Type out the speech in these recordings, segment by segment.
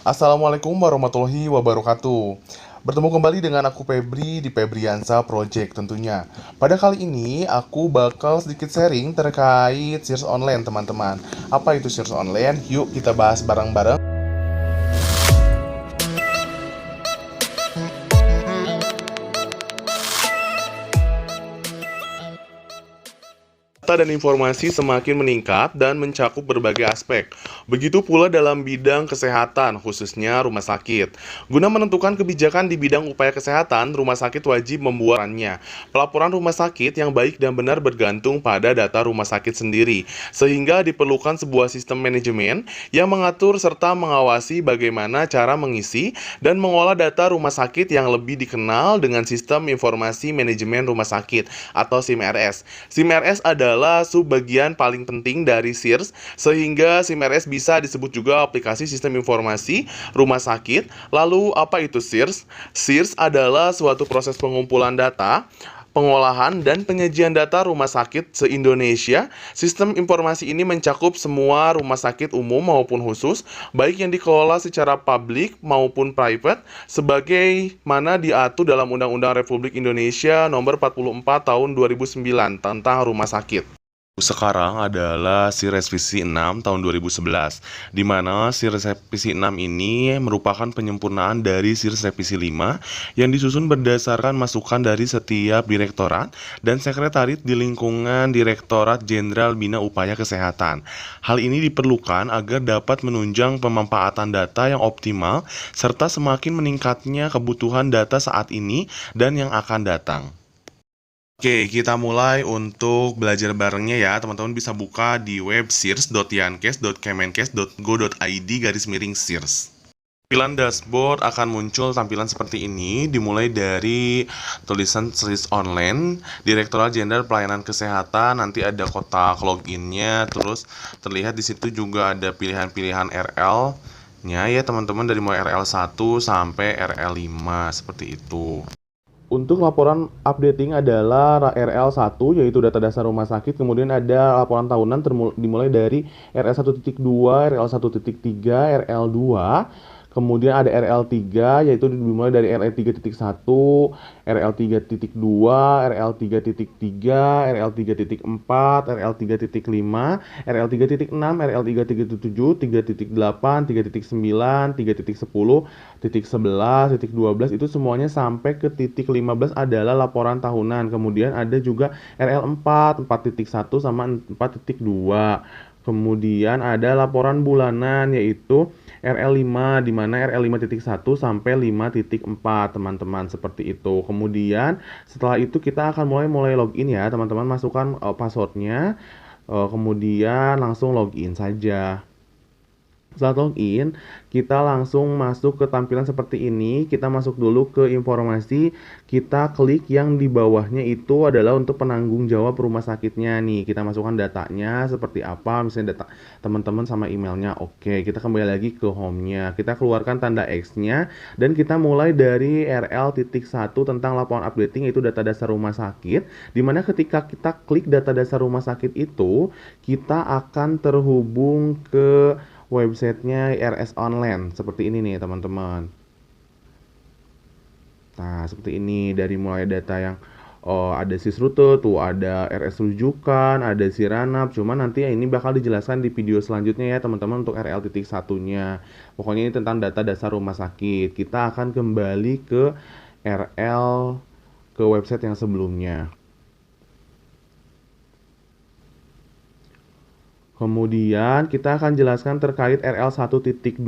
Assalamualaikum warahmatullahi wabarakatuh. Bertemu kembali dengan aku Febri di Febriansa Project tentunya. Pada kali ini aku bakal sedikit sharing terkait Sears Online teman-teman. Apa itu Sears Online? Yuk kita bahas bareng-bareng. Data dan informasi semakin meningkat dan mencakup berbagai aspek. Begitu pula dalam bidang kesehatan, khususnya rumah sakit. Guna menentukan kebijakan di bidang upaya kesehatan, rumah sakit wajib membuatnya. Pelaporan rumah sakit yang baik dan benar bergantung pada data rumah sakit sendiri, sehingga diperlukan sebuah sistem manajemen yang mengatur serta mengawasi bagaimana cara mengisi dan mengolah data rumah sakit yang lebih dikenal dengan Sistem Informasi Manajemen Rumah Sakit atau SIMRS. SIMRS adalah subbagian paling penting dari SIRS, sehingga SIMRS bisa disebut juga aplikasi sistem informasi rumah sakit. Lalu apa itu SIRS? SIRS adalah suatu proses pengumpulan data, pengolahan dan penyajian data rumah sakit se-Indonesia. Sistem informasi ini mencakup semua rumah sakit umum maupun khusus, baik yang dikelola secara publik maupun private, sebagaimana diatur dalam Undang-Undang Republik Indonesia Nomor 44 Tahun 2009 tentang rumah sakit. Sekarang adalah si revisi 6 tahun 2011, di mana si revisi 6 ini merupakan penyempurnaan dari si revisi 5 yang disusun berdasarkan masukan dari setiap direktorat dan sekretariat di lingkungan Direktorat Jenderal Bina Upaya Kesehatan. Hal ini diperlukan agar dapat menunjang pemanfaatan data yang optimal serta semakin meningkatnya kebutuhan data saat ini dan yang akan datang. Oke, kita mulai untuk belajar barengnya ya. Teman-teman bisa buka di web sirs.yankes.kemenkes.go.id/sirs. Tampilan dashboard akan muncul tampilan seperti ini, dimulai dari tulisan Sears Online, Direktorat Jenderal Pelayanan Kesehatan, nanti ada kotak loginnya, terus terlihat di situ juga ada pilihan-pilihan RL-nya ya teman-teman, dari mulai RL1 sampai RL5 seperti itu. Untuk laporan updating adalah RL1 yaitu data dasar rumah sakit, kemudian ada laporan tahunan dimulai dari RL1.2, RL1.3, RL2. Kemudian ada RL3 yaitu dimulai dari RL3.1, RL3.2, RL3.3, RL3.4, RL3.5, RL3.6, RL3.7, 3.8, 3.9, 3.10, titik 11, titik 12 itu semuanya sampai ke titik 15 adalah laporan tahunan. Kemudian ada juga RL4, 4.1 sama 4.2. Kemudian ada laporan bulanan yaitu RL5 di mana RL5.1 sampai 5.4 teman-teman seperti itu. Kemudian setelah itu kita akan mulai login ya teman-teman, masukkan passwordnya, kemudian langsung login saja. Setelah login, kita langsung masuk ke tampilan seperti ini. Kita masuk dulu ke informasi, kita klik yang di bawahnya itu adalah untuk penanggung jawab rumah sakitnya nih. Kita masukkan datanya seperti apa, misalnya data teman-teman sama emailnya. Oke, kita kembali lagi ke home-nya. Kita keluarkan tanda X-nya dan kita mulai dari RL.1 tentang laporan updating yaitu data dasar rumah sakit. Dimana ketika kita klik data dasar rumah sakit itu, kita akan terhubung ke websitenya RS Online seperti ini nih teman-teman. Nah seperti ini, dari mulai data yang ada sisrute tuh, ada RS rujukan, ada siranap. Cuman nanti ini bakal dijelaskan di video selanjutnya ya teman-teman untuk RL.1-nya. Pokoknya ini tentang data dasar rumah sakit. Kita akan kembali ke RL, ke website yang sebelumnya. Kemudian kita akan jelaskan terkait RL1.2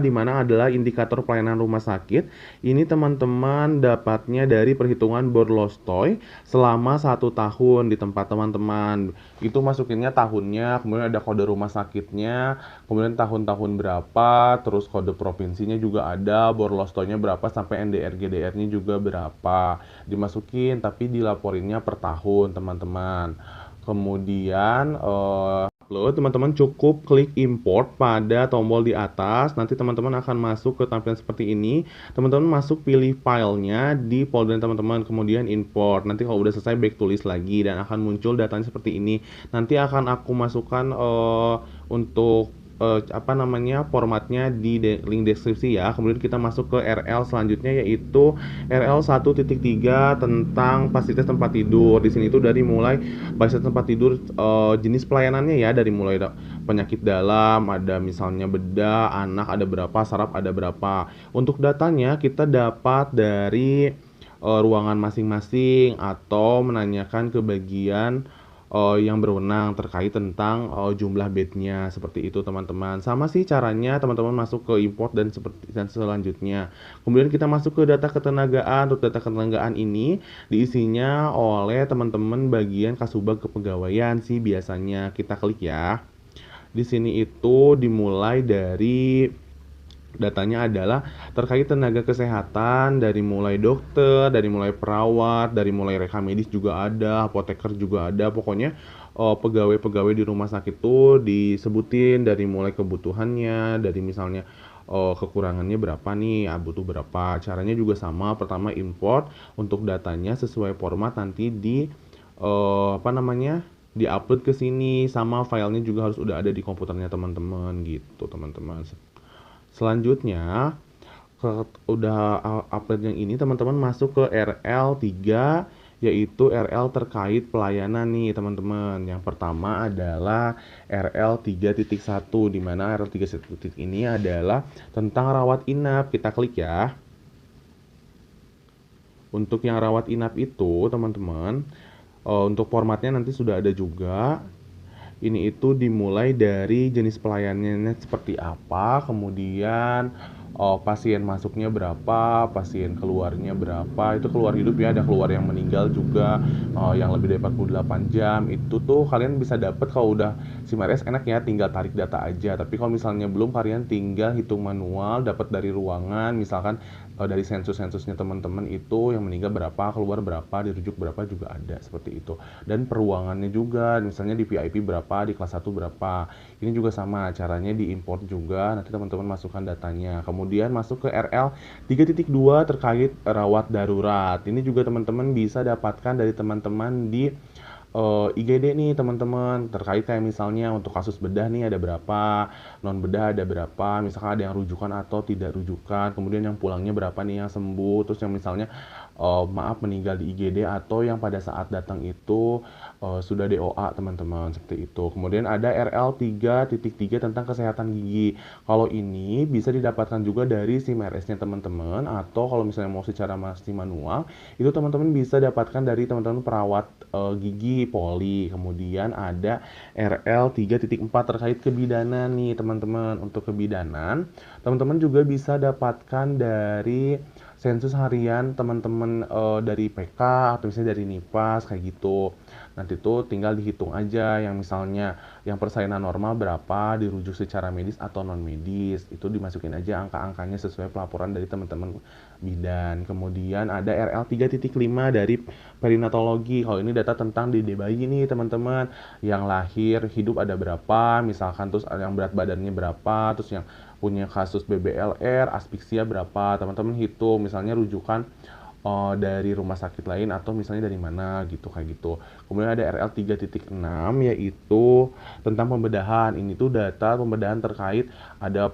di mana adalah indikator pelayanan rumah sakit. Ini teman-teman dapatnya dari perhitungan Borlostoy selama 1 tahun di tempat teman-teman. Itu masukinnya tahunnya, kemudian ada kode rumah sakitnya, kemudian tahun-tahun berapa, terus kode provinsinya juga ada, Borlostoynya berapa sampai NDR-GDR-nya juga berapa. Dimasukin tapi dilaporinnya per tahun teman-teman. Kemudian upload, teman-teman cukup klik import pada tombol di atas. Nanti teman-teman akan masuk ke tampilan seperti ini. Teman-teman masuk, pilih filenya di folder teman-teman, kemudian import. Nanti kalau udah selesai back tulis lagi dan akan muncul datanya seperti ini. Nanti akan aku masukkan untuk apa namanya, formatnya di link deskripsi ya. Kemudian kita masuk ke RL selanjutnya, yaitu RL 1.3 tentang fasilitas tempat tidur. Di sini itu dari mulai fasilitas tempat tidur, jenis pelayanannya ya, dari mulai penyakit dalam, ada misalnya bedah, anak ada berapa, saraf ada berapa. Untuk datanya kita dapat dari ruangan masing-masing atau menanyakan ke bagian yang berwenang terkait tentang jumlah bednya, seperti itu teman-teman. Sama sih caranya teman-teman masuk ke import dan selanjutnya. Kemudian kita masuk ke data ketenagaan. Untuk data ketenagaan ini diisinya oleh teman-teman bagian Kasubag Kepegawaian sih biasanya. Kita klik ya. Di sini itu dimulai dari datanya adalah terkait tenaga kesehatan, dari mulai dokter, dari mulai perawat, dari mulai rekam medis juga ada, apoteker juga ada. Pokoknya pegawai-pegawai di rumah sakit itu disebutin dari mulai kebutuhannya, dari misalnya kekurangannya berapa nih, butuh berapa. Caranya juga sama. Pertama import untuk datanya sesuai format, nanti di apa namanya, diupload ke sini, sama filenya juga harus udah ada di komputernya teman-teman gitu teman-teman. Selanjutnya, udah upload yang ini, teman-teman masuk ke RL3, yaitu RL terkait pelayanan nih teman-teman. Yang pertama adalah RL3.1, di mana RL3 ini adalah tentang rawat inap. Kita klik ya. Untuk yang rawat inap itu teman-teman, untuk formatnya nanti sudah ada juga. Ini itu dimulai dari jenis pelayanannya seperti apa, kemudian pasien masuknya berapa, pasien keluarnya berapa. Itu keluar hidup ya, ada keluar yang meninggal juga, yang lebih dari 48 jam. Itu tuh kalian bisa dapat kalau udah SIM-RS, enak ya, tinggal tarik data aja. Tapi kalau misalnya belum, kalian tinggal hitung manual, dapat dari ruangan, misalkan dari sensus-sensusnya teman-teman itu yang meninggal berapa, keluar berapa, dirujuk berapa juga ada, seperti itu. Dan peruangannya juga, misalnya di VIP berapa, di kelas 1 berapa. Ini juga sama, caranya diimport juga, nanti teman-teman masukkan datanya. Kemudian masuk ke RL 3.2 terkait rawat darurat. Ini juga teman-teman bisa dapatkan dari teman-teman di IGD nih teman-teman, terkait kayak misalnya untuk kasus bedah nih ada berapa, non bedah ada berapa, misalkan ada yang rujukan atau tidak rujukan, kemudian yang pulangnya berapa nih yang sembuh, terus yang misalnya maaf meninggal di IGD atau yang pada saat datang itu sudah DOA teman-teman, seperti itu. Kemudian ada RL 3.3 tentang kesehatan gigi. Kalau ini bisa didapatkan juga dari SIM-RS-nya teman-teman, atau kalau misalnya mau secara masih manual, itu teman-teman bisa dapatkan dari teman-teman perawat gigi poli. Kemudian ada RL 3.4 terkait kebidanan nih teman-teman. Untuk kebidanan, teman-teman juga bisa dapatkan dari sensus harian teman-teman, dari PK atau misalnya dari NIPAS kayak gitu. Nanti tuh tinggal dihitung aja, yang misalnya yang persalinan normal berapa, dirujuk secara medis atau non medis, itu dimasukin aja angka-angkanya sesuai pelaporan dari teman-teman bidan. Kemudian ada RL 3.5 dari perinatologi. Kalau ini data tentang dede bayi nih teman-teman, yang lahir hidup ada berapa, misalkan, terus yang berat badannya berapa, terus yang punya kasus BBLR, asfiksia berapa, teman-teman hitung, misalnya rujukan dari rumah sakit lain atau misalnya dari mana gitu, kayak gitu. Kemudian ada RL 3.6 yaitu tentang pembedahan. Ini tuh data pembedahan terkait ada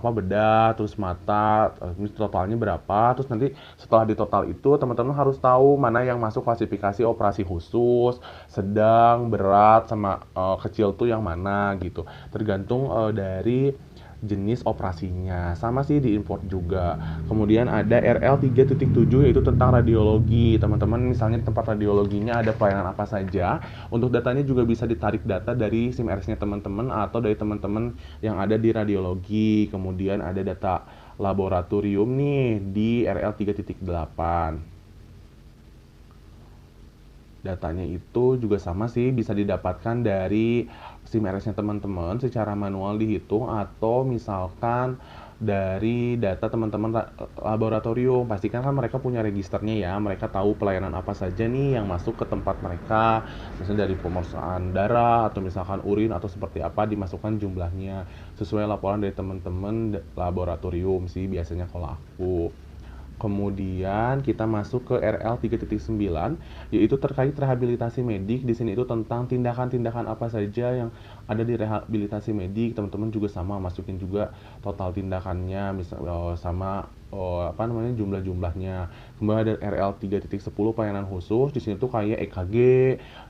bedah, terus mata, ini totalnya berapa, terus nanti setelah di total itu teman-teman harus tahu mana yang masuk klasifikasi operasi khusus, sedang, berat, sama kecil tuh yang mana gitu. Tergantung dari jenis operasinya. Sama sih diimport juga. Kemudian ada RL 3.7 yaitu tentang radiologi. Teman-teman misalnya tempat radiologinya ada pelayanan apa saja. Untuk datanya juga bisa ditarik data dari SIM-RS-nya teman-teman atau dari teman-teman yang ada di radiologi. Kemudian ada data laboratorium nih di RL 3.8. Datanya itu juga sama sih, bisa didapatkan dari SIM-RS-nya teman-teman secara manual dihitung, atau misalkan dari data teman-teman laboratorium. Pastikan kan mereka punya registernya ya, mereka tahu pelayanan apa saja nih yang masuk ke tempat mereka, misalnya dari pemeriksaan darah atau misalkan urin atau seperti apa, dimasukkan jumlahnya sesuai laporan dari teman-teman laboratorium sih biasanya kalau aku. Kemudian kita masuk ke RL 3.9, yaitu terkait rehabilitasi medik. Di sini itu tentang tindakan-tindakan apa saja yang ada di rehabilitasi medik. Teman-teman juga sama masukin juga total tindakannya, misal sama apa namanya jumlah-jumlahnya. Kemudian ada RL 3.10 pelayanan khusus. Di sini tuh kayak EKG,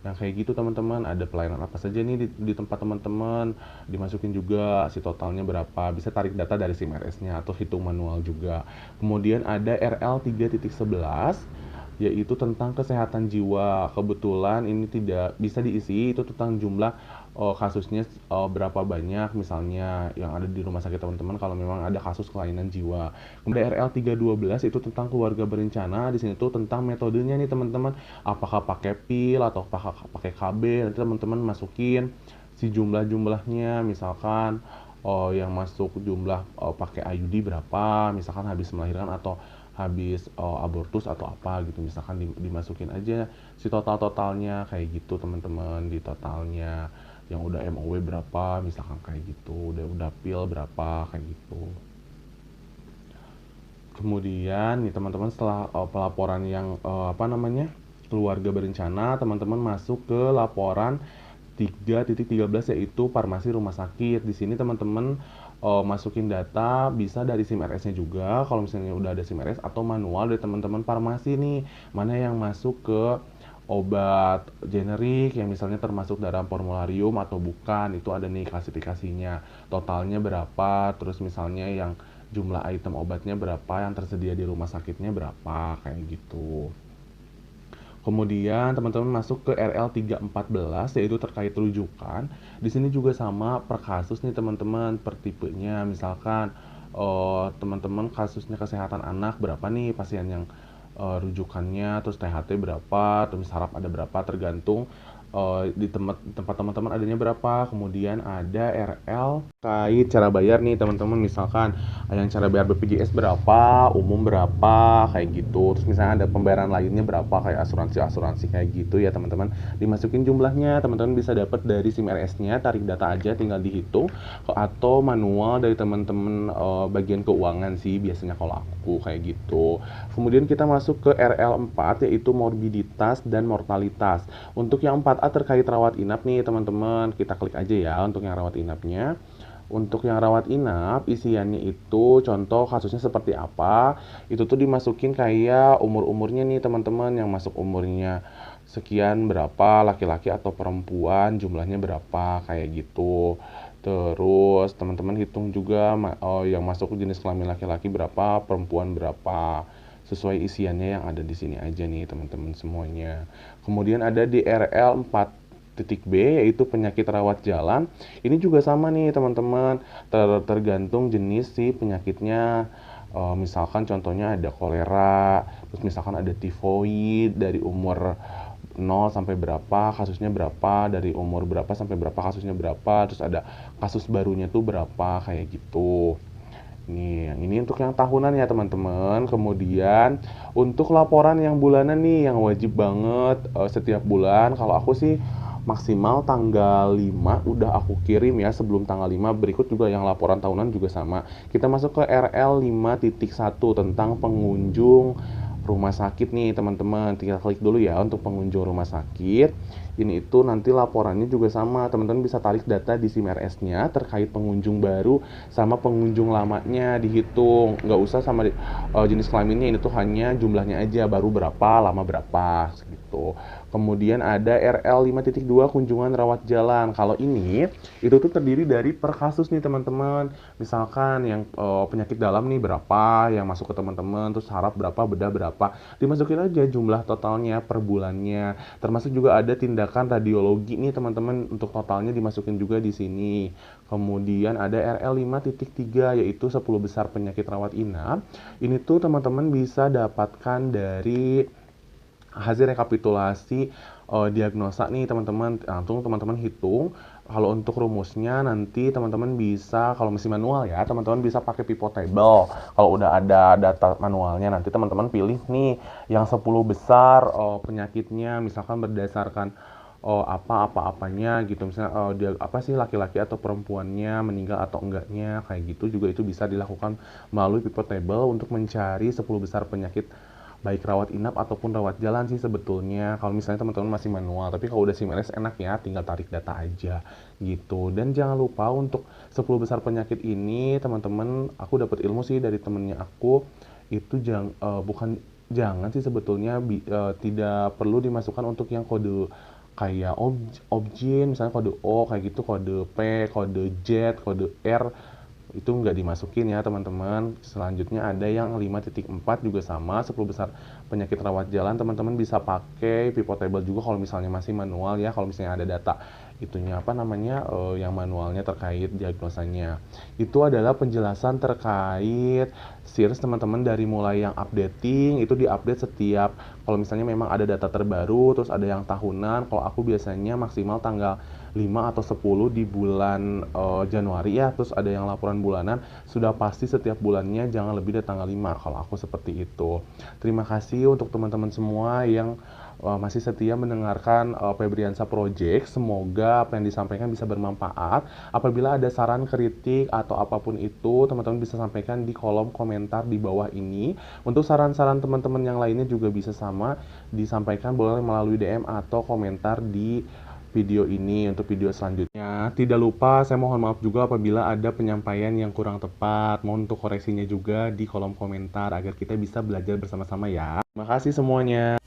yang kayak gitu teman-teman. Ada pelayanan apa saja nih di tempat teman-teman. Dimasukin juga si totalnya berapa. Bisa tarik data dari SIM RS-nya atau hitung manual juga. Kemudian ada RL 3.11, yaitu tentang kesehatan jiwa. Kebetulan ini tidak bisa diisi, itu tentang jumlah kasusnya berapa banyak misalnya yang ada di rumah sakit teman-teman kalau memang ada kasus kelainan jiwa. Kemudian RL 3.12 itu tentang keluarga berencana. Di sini tuh tentang metodenya nih teman-teman. Apakah pakai pil atau pakai KB? Nanti teman-teman masukin si jumlah-jumlahnya, misalkan yang masuk jumlah pakai IUD berapa, misalkan habis melahirkan atau habis abortus atau apa gitu, misalkan dimasukin aja si totalnya kayak gitu teman-teman, di totalnya yang udah MOW berapa misalkan kayak gitu, udah pil berapa kayak gitu. Kemudian nih teman-teman setelah pelaporan yang apa namanya keluarga berencana, teman-teman masuk ke laporan 3.13, yaitu farmasi rumah sakit. Di sini teman-teman masukin data bisa dari SIM RS-nya juga kalau misalnya udah ada SIM RS, atau manual dari teman-teman farmasi nih, mana yang masuk ke obat generik yang misalnya termasuk dalam formularium atau bukan. Itu ada nih klasifikasinya, totalnya berapa, terus misalnya yang jumlah item obatnya berapa, yang tersedia di rumah sakitnya berapa, kayak gitu. Kemudian teman-teman masuk ke RL 314, yaitu terkait rujukan. Di sini juga sama per kasus nih teman-teman, per tipenya. Misalkan teman-teman kasusnya kesehatan anak berapa nih pasien yang rujukannya, terus THT berapa, terus saraf ada berapa, tergantung di tempat teman-teman adanya berapa. Kemudian ada RL terkait cara bayar nih teman-teman, misalkan yang cara bayar BPJS berapa, umum berapa, kayak gitu. Terus misalnya ada pembayaran lainnya berapa, kayak asuransi kayak gitu ya teman-teman. Dimasukin jumlahnya, teman-teman bisa dapat dari SIM RS-nya, tarik data aja tinggal dihitung, atau manual dari teman-teman bagian keuangan sih biasanya kalau aku kayak gitu. Kemudian kita masuk ke RL 4, yaitu morbiditas dan mortalitas. Untuk yang 4A terkait rawat inap nih teman-teman, kita klik aja ya untuk yang rawat inapnya. Untuk yang rawat inap, isiannya itu contoh kasusnya seperti apa, itu tuh dimasukin kayak umur-umurnya nih teman-teman, yang masuk umurnya sekian berapa, laki-laki atau perempuan, jumlahnya berapa, kayak gitu. Terus teman-teman hitung juga yang masuk jenis kelamin laki-laki berapa, perempuan berapa, sesuai isiannya yang ada di sini aja nih teman-teman semuanya. Kemudian ada di RL 4.B, yaitu penyakit rawat jalan. Ini juga sama nih teman-teman, tergantung jenis si penyakitnya. Misalkan contohnya ada kolera, terus misalkan ada tifoid, dari umur 0 sampai berapa kasusnya berapa, dari umur berapa sampai berapa kasusnya berapa, terus ada kasus barunya tuh berapa, kayak gitu. Nih, yang ini untuk yang tahunan ya teman-teman. Kemudian untuk laporan yang bulanan nih, yang wajib banget setiap bulan. Kalau aku sih maksimal tanggal 5 udah aku kirim ya, sebelum tanggal 5. Berikut juga yang laporan tahunan juga sama. Kita masuk ke RL 5.1 tentang pengunjung rumah sakit nih teman-teman. Tinggal klik dulu ya untuk pengunjung rumah sakit. Ini itu nanti laporannya juga sama, teman-teman bisa tarik data di SIM RS-nya terkait pengunjung baru sama pengunjung lamanya, dihitung. Nggak usah sama jenis kelaminnya, ini tuh hanya jumlahnya aja, baru berapa, lama berapa gitu. Kemudian ada RL 5.2 kunjungan rawat jalan. Kalau ini itu tuh terdiri dari per kasus nih teman-teman. Misalkan yang penyakit dalam nih berapa yang masuk ke teman-teman, terus saraf berapa, bedah berapa. Dimasukin aja jumlah totalnya per bulannya. Termasuk juga ada tindakan radiologi nih teman-teman, untuk totalnya dimasukin juga di sini. Kemudian ada RL 5.3, yaitu 10 besar penyakit rawat inap. Ini tuh teman-teman bisa dapatkan dari hasil rekapitulasi diagnosa nih teman-teman. Langsung teman-teman hitung. Kalau untuk rumusnya nanti teman-teman bisa, kalau masih manual ya, teman-teman bisa pakai pivot table. Kalau udah ada data manualnya, nanti teman-teman pilih nih yang 10 besar penyakitnya, misalkan berdasarkan apa-apanya gitu, misalnya dia apa sih, laki-laki atau perempuannya, meninggal atau enggaknya, kayak gitu juga itu bisa dilakukan melalui People Table untuk mencari 10 besar penyakit baik rawat inap ataupun rawat jalan sih sebetulnya kalau misalnya teman-teman masih manual. Tapi kalau udah SIM-LS enak ya, tinggal tarik data aja gitu. Dan jangan lupa untuk 10 besar penyakit ini teman-teman, aku dapat ilmu sih dari temennya aku, itu bukan jangan sih sebetulnya tidak perlu dimasukkan untuk yang kode kayak objin, misalnya kode O kayak gitu, kode P, kode Z, kode R, itu nggak dimasukin ya teman-teman. Selanjutnya ada yang 5.4 juga sama, 10 besar penyakit rawat jalan, teman-teman bisa pakai pivot table juga kalau misalnya masih manual ya, kalau misalnya ada data itunya apa namanya yang manualnya terkait diagnosanya. Itu adalah penjelasan terkait series teman-teman, dari mulai yang updating itu diupdate setiap, kalau misalnya memang ada data terbaru, terus ada yang tahunan. Kalau aku biasanya maksimal tanggal 5 atau 10 di bulan Januari ya, terus ada yang laporan bulanan, sudah pasti setiap bulannya jangan lebih dari tanggal 5 kalau aku seperti itu. Terima kasih untuk teman-teman semua yang masih setia mendengarkan Febriansa Project. Semoga apa yang disampaikan bisa bermanfaat. Apabila ada saran, kritik, atau apapun itu, teman-teman bisa sampaikan di kolom komentar di bawah ini. Untuk saran-saran teman-teman yang lainnya juga bisa sama disampaikan, boleh melalui DM atau komentar di video ini untuk video selanjutnya. Tidak lupa saya mohon maaf juga apabila ada penyampaian yang kurang tepat. Mohon untuk koreksinya juga di kolom komentar agar kita bisa belajar bersama-sama ya. Terima kasih semuanya.